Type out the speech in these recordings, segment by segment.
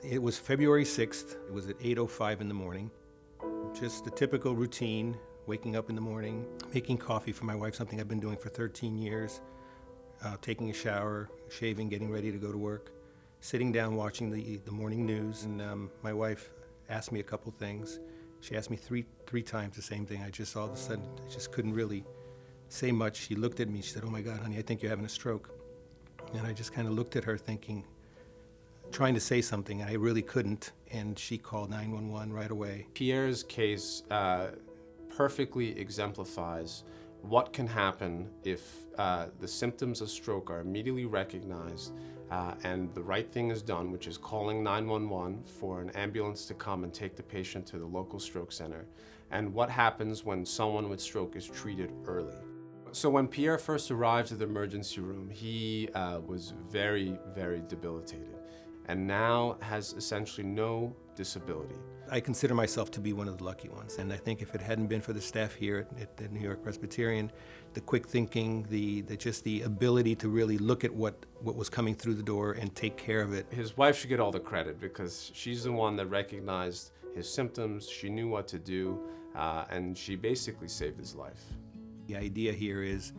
It was February 6th. It was at 8:05 in the morning. Just the typical routine, waking up in the morning, making coffee for my wife, something I've been doing for 13 years, taking a shower, shaving, getting ready to go to work, sitting down watching the morning news, and my wife asked me a couple things. She asked me three times the same thing. I just all of a sudden, I just couldn't really say much. She looked at me, she said, "Oh my God, honey, I think you're having a stroke." And I just kind of looked at her thinking, trying to say something, and I really couldn't, and she called 911 right away. Pierre's case perfectly exemplifies what can happen if the symptoms of stroke are immediately recognized and the right thing is done, which is calling 911 for an ambulance to come and take the patient to the local stroke center, and what happens when someone with stroke is treated early. So when Pierre first arrived at the emergency room, he was very, very debilitated, and now has essentially no disability. I consider myself to be one of the lucky ones, and I think if it hadn't been for the staff here at the New York-Presbyterian, the quick thinking, just the ability to really look at what was coming through the door and take care of it. His wife should get all the credit because she's the one that recognized his symptoms, she knew what to do, and she basically saved his life. The idea here is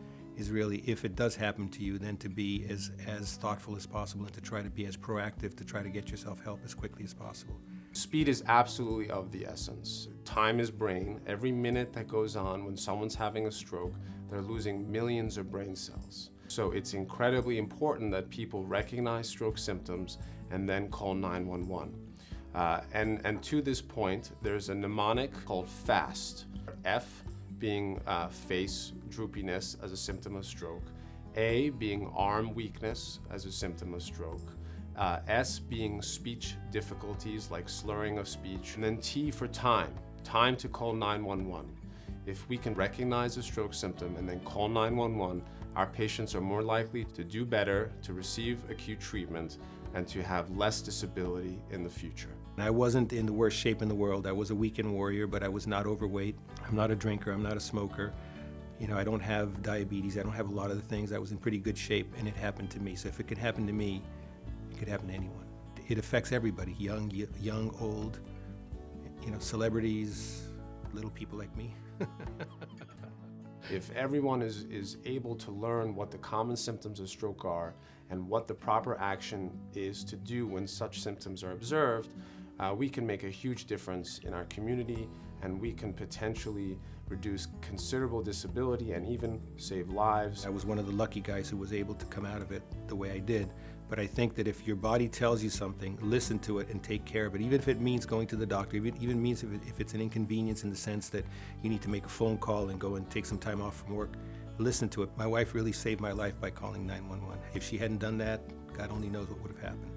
really, if it does happen to you, then to be as thoughtful as possible and to try to be as proactive to try to get yourself help as quickly as possible. Speed is absolutely of the essence. Time is brain. Every minute that goes on when someone's having a stroke, they're losing millions of brain cells. So it's incredibly important that people recognize stroke symptoms and then call 911. And to this point, there's a mnemonic called FAST. F being face droopiness as a symptom of stroke, A being arm weakness as a symptom of stroke, S being speech difficulties like slurring of speech, and then T for time to call 911. If we can recognize a stroke symptom and then call 911, our patients are more likely to do better, to receive acute treatment, and to have less disability in the future. I wasn't in the worst shape in the world. I was a weekend warrior, but I was not overweight. I'm not a drinker, I'm not a smoker. You know, I don't have diabetes, I don't have a lot of the things. I was in pretty good shape, and it happened to me. So if it could happen to me, it could happen to anyone. It affects everybody, young, old, you know, celebrities, little people like me. If everyone is able to learn what the common symptoms of stroke are and what the proper action is to do when such symptoms are observed, we can make a huge difference in our community, and we can potentially reduce considerable disability and even save lives. I was one of the lucky guys who was able to come out of it the way I did. But I think that if your body tells you something, listen to it and take care of it, even if it means going to the doctor, even means if it's an inconvenience in the sense that you need to make a phone call and go and take some time off from work, listen to it. My wife really saved my life by calling 911. If she hadn't done that, God only knows what would have happened.